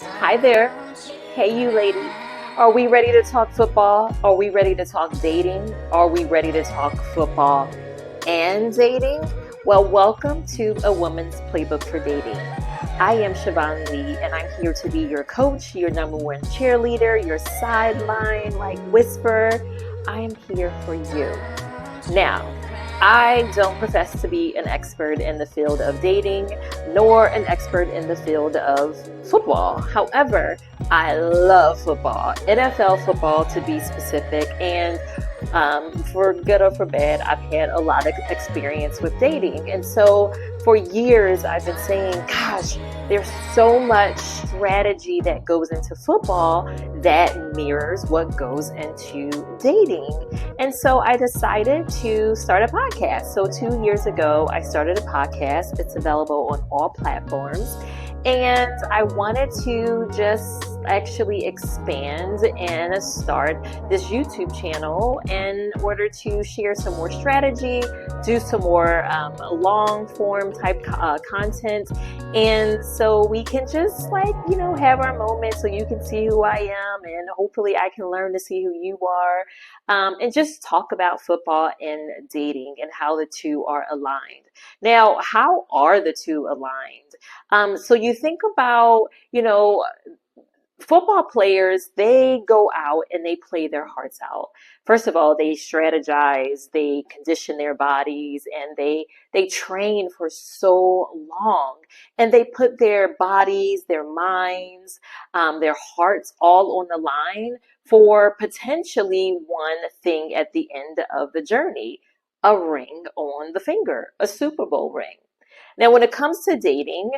Hi there. Hey, you lady. Are we ready to talk football? Are we ready to talk dating? Are we ready to talk football and dating? Well, welcome to A Woman's Playbook for Dating. I am Chavonne Lee, and I'm here to be your coach, your number one cheerleader, your sideline, like whisperer. I am here for you. Now, I don't profess to be an expert in the field of dating, nor an expert in the field of football. However, I love football, NFL football to be specific, and for good or for bad, I've had a lot of experience with dating. And so for years, I've been saying, gosh, there's so much strategy that goes into football that mirrors what goes into dating. And so I decided to start a podcast. So 2 years ago, I started a podcast. It's available on all platforms. And I wanted to just actually expand and start this YouTube channel in order to share some more strategy, do some more long form type content. And so we can just have our moment so you can see who I am and hopefully I can learn to see who you are, and just talk about football and dating and how the two are aligned. Now, how are the two aligned? So you think about, football players, they go out and they play their hearts out. First of all, they strategize, they condition their bodies, and they train for so long. And they put their bodies, their minds, their hearts all on the line for potentially one thing at the end of the journey, a ring on the finger, a Super Bowl ring. Now, when it comes to dating,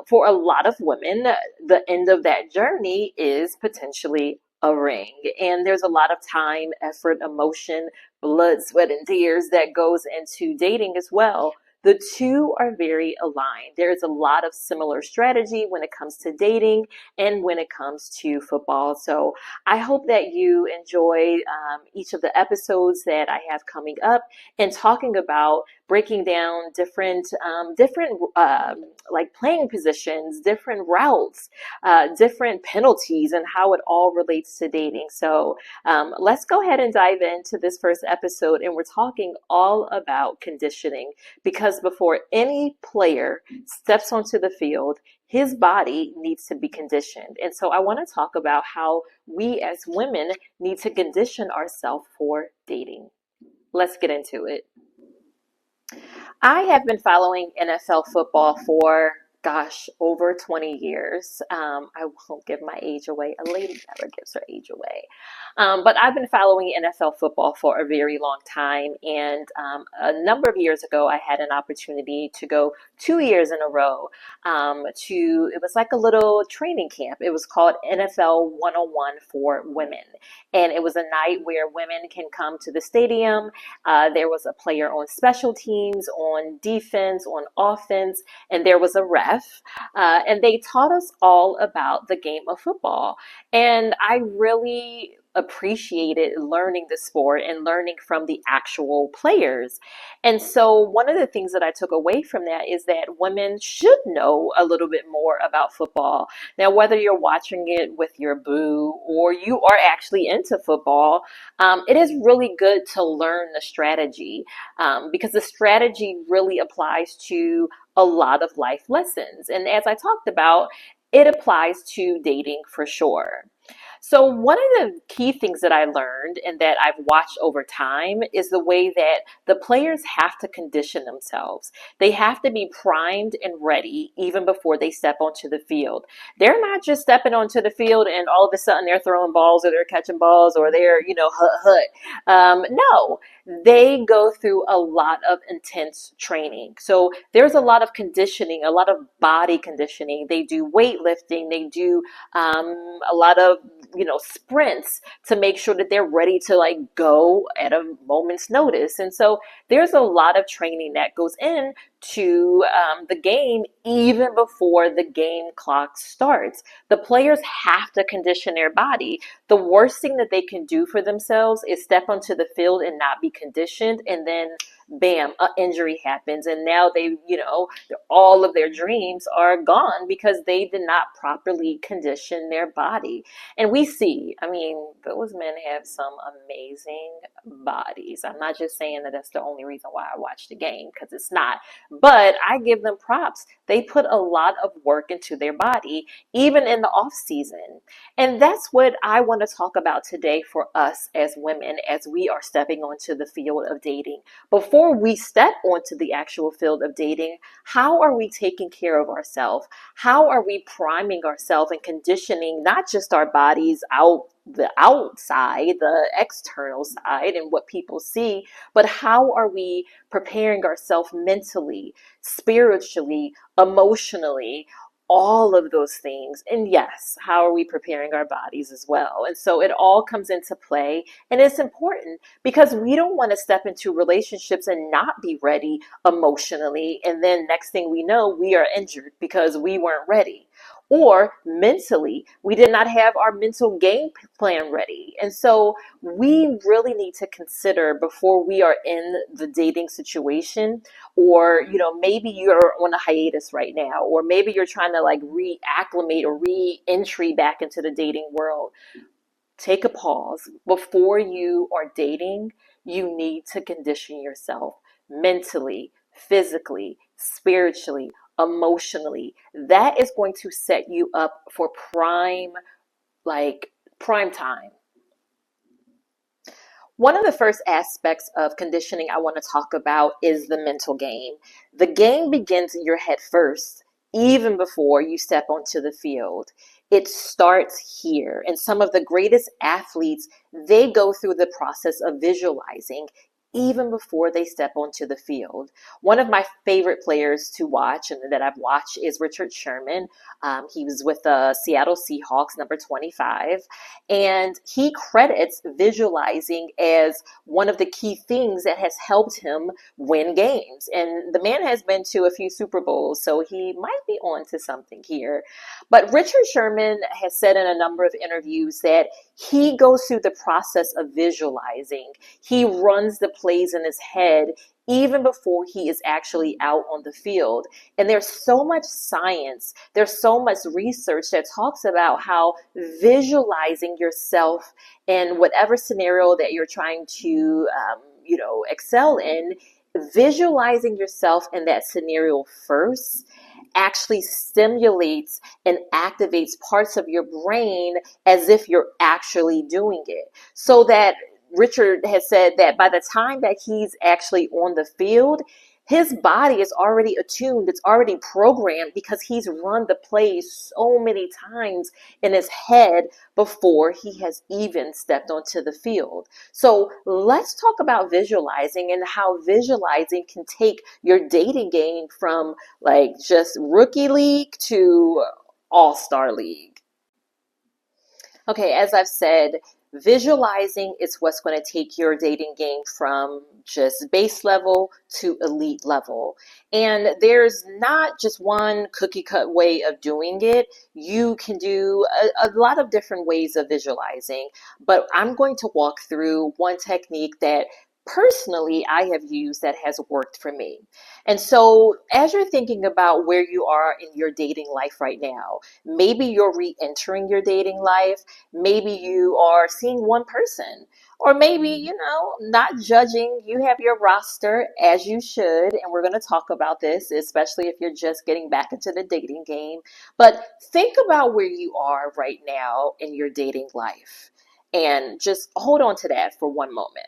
for a lot of women, the end of that journey is potentially a ring. And there's a lot of time, effort, emotion, blood, sweat, and tears that goes into dating as well. The two are very aligned. There's a lot of similar strategy when it comes to dating and when it comes to football. So I hope that you enjoy each of the episodes that I have coming up and talking about breaking down different like playing positions, different routes, different penalties, and how it all relates to dating. So let's go ahead and dive into this first episode, and we're talking all about conditioning because before any player steps onto the field, his body needs to be conditioned. And so I want to talk about how we as women need to condition ourselves for dating. Let's get into it. I have been following NFL football for, gosh, over 20 years. I won't give my age away. A lady never gives her age away. But I've been following NFL football for a very long time. And a number of years ago, I had an opportunity to go 2 years in a row it was like a little training camp. It was called NFL 101 for women. And it was a night where women can come to the stadium. There was a player on special teams, on defense, on offense, and there was a ref. And they taught us all about the game of football. And I really appreciated learning the sport and learning from the actual players. And so one of the things that I took away from that is that women should know a little bit more about football. Now, whether you're watching it with your boo or you are actually into football, it is really good to learn the strategy because the strategy really applies to a lot of life lessons. And as I talked about, it applies to dating for sure. So one of the key things that I learned and that I've watched over time is the way that the players have to condition themselves. They have to be primed and ready even before they step onto the field. They're not just stepping onto the field and all of a sudden they're throwing balls or they're catching balls or they're, hut. No, they go through a lot of intense training. So there's a lot of conditioning, a lot of body conditioning. They do weightlifting. They do a lot of sprints to make sure that they're ready to go at a moment's notice. And so there's a lot of training that goes in to the game even before the game clock starts. The players have to condition their body. The worst thing that they can do for themselves is step onto the field and not be conditioned and then bam, an injury happens. And now they, all of their dreams are gone because they did not properly condition their body. And we see, I mean, those men have some amazing bodies. I'm not just saying that that's the only reason why I watch the game, because it's not. But I give them props. They put a lot of work into their body, even in the off season. And that's what I want to talk about today for us as women as we are stepping onto the field of dating. Before we step onto the actual field of dating, how are we taking care of ourselves? How are we priming ourselves and conditioning not just our bodies out the outside, the external side and what people see, but how are we preparing ourselves mentally, spiritually, emotionally, all of those things? And yes, how are we preparing our bodies as well? And so it all comes into play, and it's important because we don't want to step into relationships and not be ready emotionally, and then next thing we know, we are injured because we weren't ready. Or mentally, we did not have our mental game plan ready. And so we really need to consider before we are in the dating situation, or maybe you're on a hiatus right now, or maybe you're trying to like reacclimate or re-entry back into the dating world. Take a pause. Before you are dating, you need to condition yourself mentally, physically, spiritually, emotionally. That is going to set you up for prime time. One of the first aspects of conditioning I want to talk about is the mental game. The game begins in your head first, even before you step onto the field. It starts here. And some of the greatest athletes, they go through the process of visualizing even before they step onto the field. One of my favorite players to watch and that I've watched is Richard Sherman. He was with the Seattle Seahawks, number 25. And he credits visualizing as one of the key things that has helped him win games. And the man has been to a few Super Bowls, so he might be on to something here. But Richard Sherman has said in a number of interviews that he goes through the process of visualizing. He runs the plays in his head even before he is actually out on the field. And there's so much science, there's so much research that talks about how visualizing yourself in whatever scenario that you're trying to, excel in, visualizing yourself in that scenario first actually stimulates and activates parts of your brain as if you're actually doing it. So that Richard has said that by the time that he's actually on the field, his body is already attuned, it's already programmed because he's run the plays so many times in his head before he has even stepped onto the field. So let's talk about visualizing and how visualizing can take your dating game from like just rookie league to all-star league. Okay, as I've said, visualizing is what's going to take your dating game from just base level to elite level. And there's not just one cookie cut way of doing it. You can do a lot of different ways of visualizing, but I'm going to walk through one technique that personally I have used that has worked for me. And so as you're thinking about where you are in your dating life right now, maybe you're re-entering your dating life. Maybe you are seeing one person, or maybe, not judging. You have your roster as you should. And we're going to talk about this, especially if you're just getting back into the dating game. But think about where you are right now in your dating life and just hold on to that for one moment.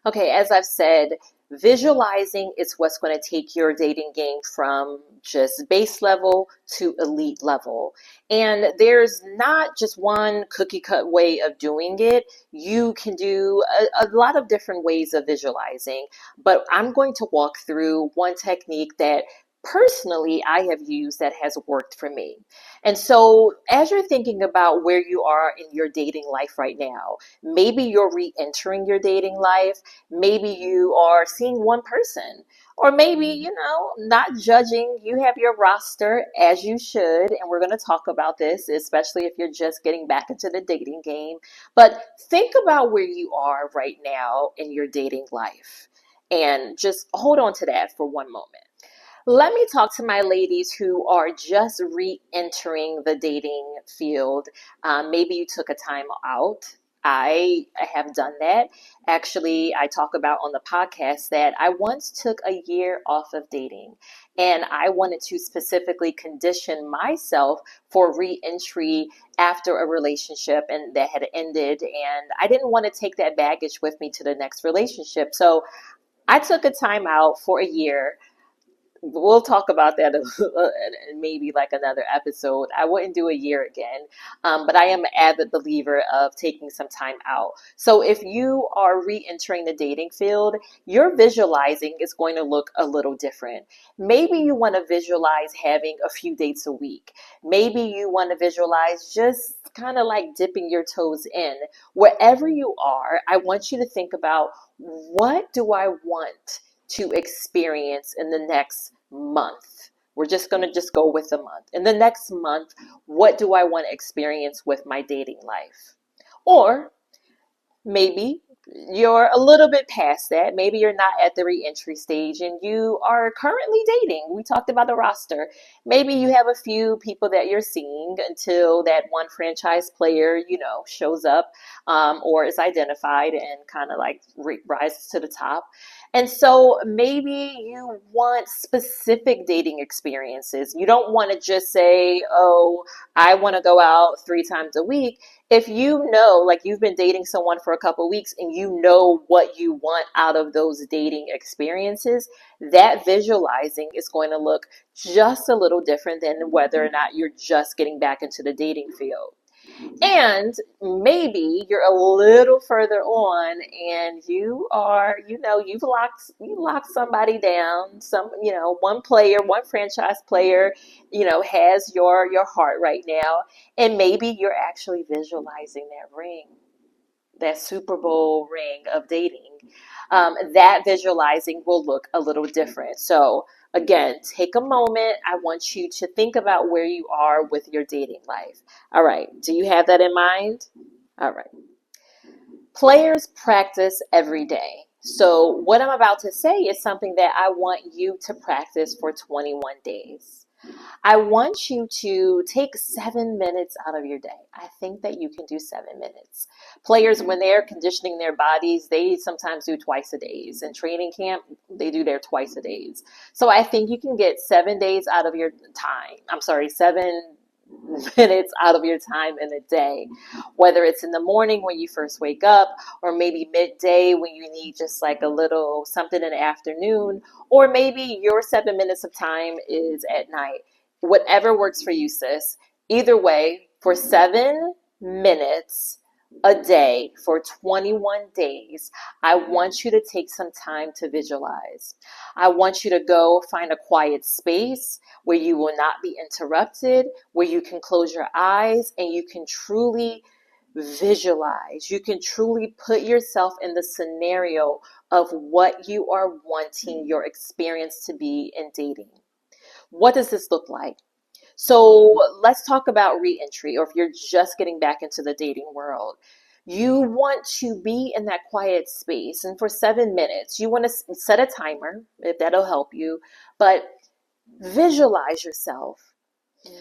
Okay, as I've said, visualizing is what's going to take your dating game from just base level to elite level. And there's not just one cookie cut way of doing it. You can do a lot of different ways of visualizing, but I'm going to walk through one technique that personally I have used that has worked for me. And so as you're thinking about where you are in your dating life right now, maybe you're re-entering your dating life. Maybe you are seeing one person, or maybe, not judging. You have your roster as you should. And we're going to talk about this, especially if you're just getting back into the dating game. But think about where you are right now in your dating life And just hold on to that for one moment. Let me talk to my ladies who are just re-entering the dating field. Maybe you took a time out. I have done that. Actually, I talk about on the podcast that I once took a year off of dating, and I wanted to specifically condition myself for re-entry after a relationship and that had ended, and I didn't want to take that baggage with me to the next relationship. So I took a time out for a year. We'll talk about that in maybe like another episode. I wouldn't do a year again, but I am an avid believer of taking some time out. So if you are re-entering the dating field, your visualizing is going to look a little different. Maybe you want to visualize having a few dates a week. Maybe you want to visualize just kind of like dipping your toes in. Wherever you are, I want you to think about, what do I want to experience in the next month? We're just going to just go with the month. In the next month, what do I want to experience with my dating life? Or maybe you're a little bit past that. Maybe you're not at the re-entry stage and you are currently dating. We talked about the roster. Maybe you have a few people that you're seeing until that one franchise player, shows up, or is identified and kind of like rises to the top. And so maybe you want specific dating experiences. You don't want to just say, oh, I want to go out 3 times a week. If you know, like you've been dating someone for a couple of weeks and you know what you want out of those dating experiences, that visualizing is going to look just a little different than whether or not you're just getting back into the dating field. And maybe you're a little further on and you locked somebody down, one player, one franchise player, has your heart right now. And maybe you're actually visualizing that ring, that Super Bowl ring of dating. That visualizing will look a little different. So again, take a moment. I want you to think about where you are with your dating life. All right. Do you have that in mind? All right. Players practice every day. So what I'm about to say is something that I want you to practice for 21 days. I want you to take 7 minutes out of your day. I think that you can do 7 minutes. Players, when they're conditioning their bodies, they sometimes do twice a days. In training camp, they do their twice a days. So I think you can get 7 days out of your time. 7 minutes out of your time in a day, whether it's in the morning when you first wake up, or maybe midday when you need just like a little something in the afternoon, or maybe your 7 minutes of time is at night. Whatever works for you, sis. Either way, for 7 minutes a day for 21 days, I want you to take some time to visualize. I want you to go find a quiet space where you will not be interrupted, where you can close your eyes and you can truly visualize. You can truly put yourself in the scenario of what you are wanting your experience to be in dating. What does this look like? So let's talk about re-entry, or if you're just getting back into the dating world. You want to be in that quiet space. And for 7 minutes, you want to set a timer, if that'll help you. But visualize yourself.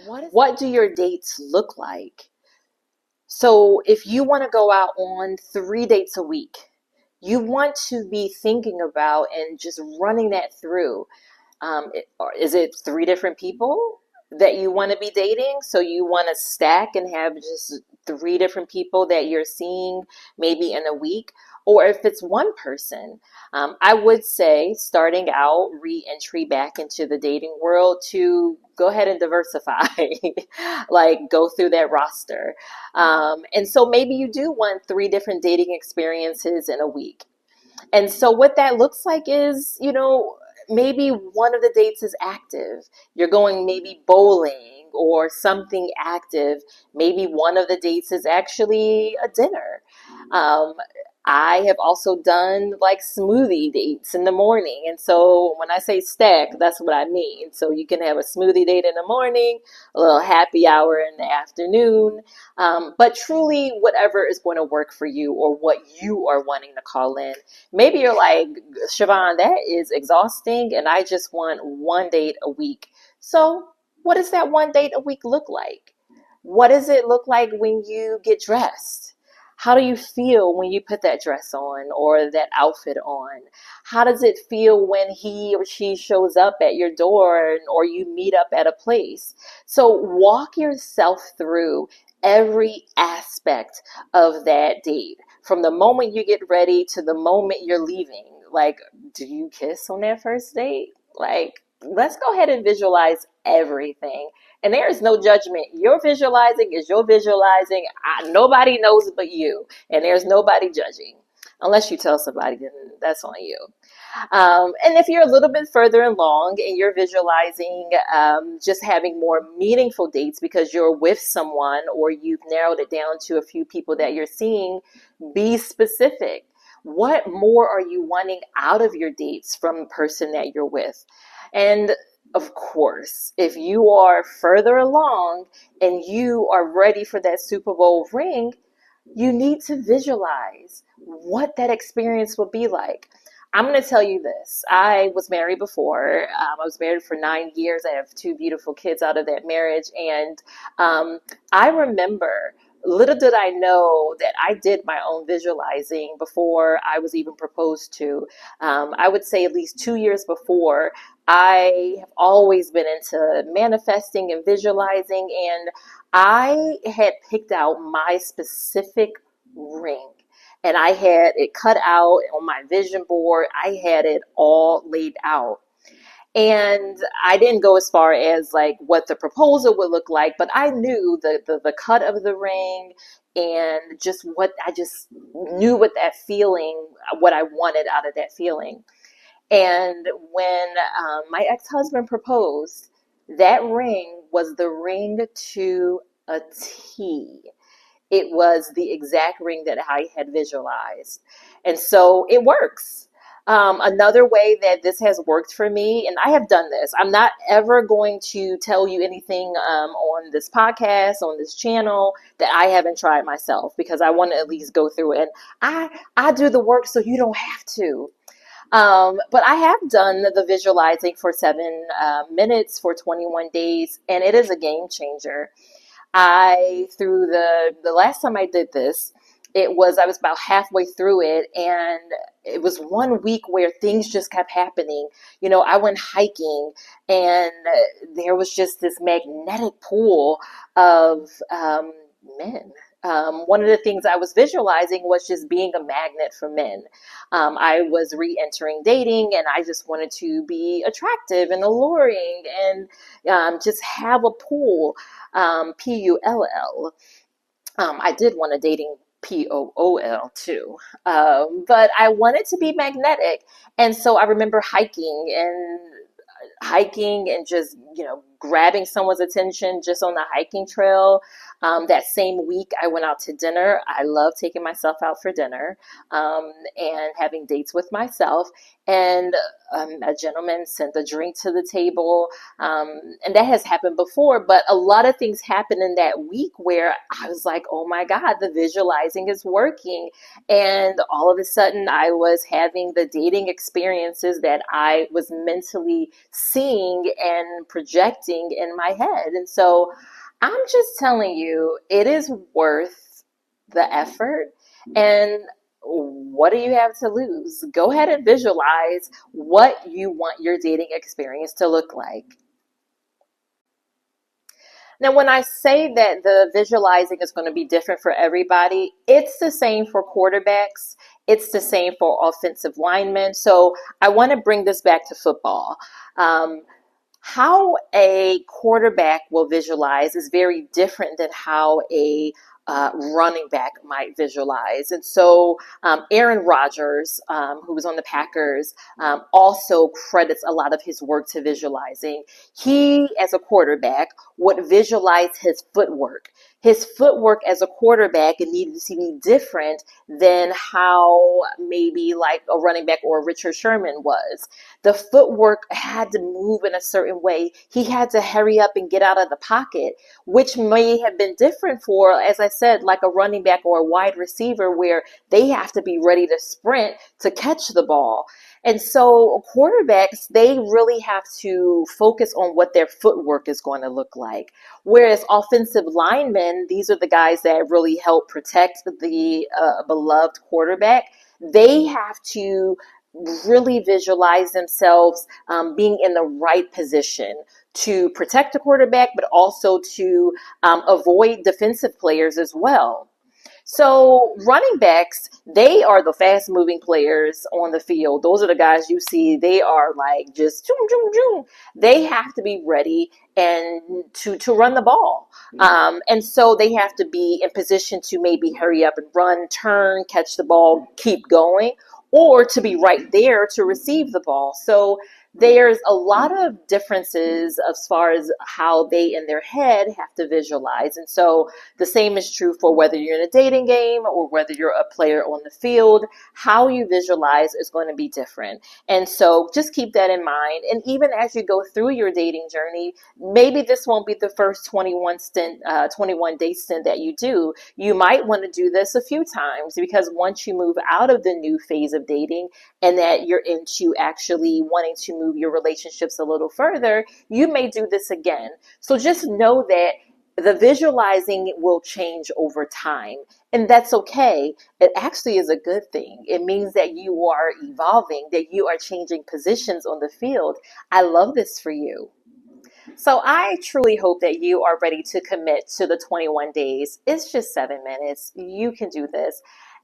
What do your dates look like? So if you want to go out on 3 dates a week, you want to be thinking about and just running that through. Is it 3 different people that you want to be dating? So you want to stack and have just 3 different people that you're seeing maybe in a week? Or if it's one person, I would say starting out re-entry back into the dating world, to go ahead and diversify, like go through that roster. And so maybe you do want 3 different dating experiences in a week. And so what that looks like is, maybe one of the dates is active. You're going maybe bowling or something active. Maybe one of the dates is actually a dinner. I have also done like smoothie dates in the morning. And so when I say stack, that's what I mean. So you can have a smoothie date in the morning, a little happy hour in the afternoon, but truly whatever is going to work for you or what you are wanting to call in. Maybe you're like, Chavonne, that is exhausting, and I just want one date a week. So what does that one date a week look like? What does it look like when you get dressed? How do you feel when you put that dress on or that outfit on? How does it feel when he or she shows up at your door or you meet up at a place? So walk yourself through every aspect of that date from the moment you get ready to the moment you're leaving. Like, do you kiss on that first date? Like, let's go ahead and visualize everything. And there is no judgment. Your visualizing is your visualizing. Nobody knows but you. And there's nobody judging. Unless you tell somebody, then that's on you. And if you're a little bit further along and you're visualizing just having more meaningful dates because you're with someone or you've narrowed it down to a few people that you're seeing, be specific. What more are you wanting out of your dates from the person that you're with? And of course, if you are further along and you are ready for that Super Bowl ring, you need to visualize what that experience will be like. I'm going to tell you this. I was married before. I was married for 9 years. I have two beautiful kids out of that marriage. And I remember, little did I know that I did my own visualizing before I was even proposed to. I would say at least 2 years before, I have always been into manifesting and visualizing. And I had picked out my specific ring and I had it cut out on my vision board. I had it all laid out. And I didn't go as far as like what the proposal would look like, but I knew the cut of the ring and just what I just knew what that feeling, what I wanted out of that feeling. And when my ex-husband proposed, that ring was the ring to a T. It was the exact ring that I had visualized. And so it works. Another way that this has worked for me, and I have done this, I'm not ever going to tell you anything on this podcast, on this channel, that I haven't tried myself because I want to at least go through it. And I do the work so you don't have to. But I have done the visualizing for 7 minutes for 21 days, and it is a game changer. Through the last time I did this, I was about halfway through it, and it was 1 week where things just kept happening. You know, I went hiking, and there was just this magnetic pull of men. One of the things I was visualizing was just being a magnet for men. I was re-entering dating, and I just wanted to be attractive and alluring and just have a pull. Pull. I did want a dating POOL too. But I wanted to be magnetic. And so I remember hiking and just, grabbing someone's attention just on the hiking trail. That same week, I went out to dinner. I love taking myself out for dinner and having dates with myself. And a gentleman sent a drink to the table. And that has happened before, but a lot of things happened in that week where I was like, oh my God, the visualizing is working. And all of a sudden, I was having the dating experiences that I was mentally seeing and projecting in my head. And so I'm just telling you, it is worth the effort. And what do you have to lose? Go ahead and visualize what you want your dating experience to look like. Now, when I say that the visualizing is going to be different for everybody, it's the same for quarterbacks. It's the same for offensive linemen. So I want to bring this back to football. How a quarterback will visualize is very different than how a running back might visualize. And so Aaron Rodgers, who was on the Packers, also credits a lot of his work to visualizing. He, as a quarterback, would visualize his footwork. his footwork as a quarterback needed to be different than how maybe like a running back or Richard Sherman was. The footwork had to move in a certain way. He had to hurry up and get out of the pocket, which may have been different for, as I said, like a running back or a wide receiver where they have to be ready to sprint to catch the ball. And so quarterbacks, they really have to focus on what their footwork is going to look like. Whereas offensive linemen, these are the guys that really help protect the beloved quarterback. They have to really visualize themselves being in the right position to protect the quarterback, but also to avoid defensive players as well. So running backs, they are the fast moving players on the field. Those are the guys you see. They are like just zoom, zoom, zoom. They have to be ready and to run the ball. And so they have to be in position to maybe hurry up and run, turn, catch the ball, keep going, or to be right there to receive the ball. So there's a lot of differences as far as how they in their head have to visualize. And so the same is true for whether you're in a dating game or whether you're a player on the field. How you visualize is going to be different. And so just keep that in mind. And even as you go through your dating journey, maybe this won't be the first 21 day stint that you do. You might want to do this a few times, because once you move out of the new phase of dating and that you're into actually wanting to move your relationships a little further, you may do this again. So just know that the visualizing will change over time, and that's okay. It actually is a good thing. It means that you are evolving, that you are changing positions on the field. I love this for you. So I truly hope that you are ready to commit to the 21 days. It's just 7 minutes. You can do this.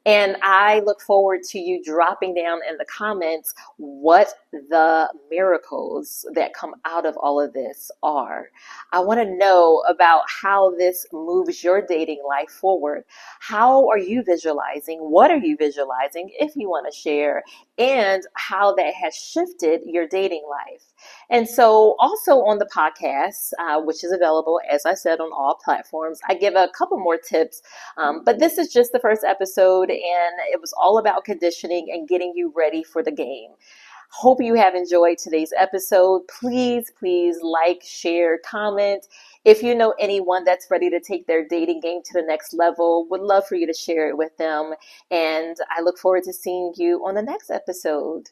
And I look forward to you dropping down in the comments what the miracles that come out of all of this are. I want to know about how this moves your dating life forward. How are you visualizing? What are you visualizing, if you want to share, and how that has shifted your dating life? And so also on the podcast, which is available, as I said, on all platforms, I give a couple more tips. But this is just the first episode, and it was all about conditioning and getting you ready for the game. Hope you have enjoyed today's episode. Please, please like, share, comment. If you know anyone that's ready to take their dating game to the next level, would love for you to share it with them. And I look forward to seeing you on the next episode.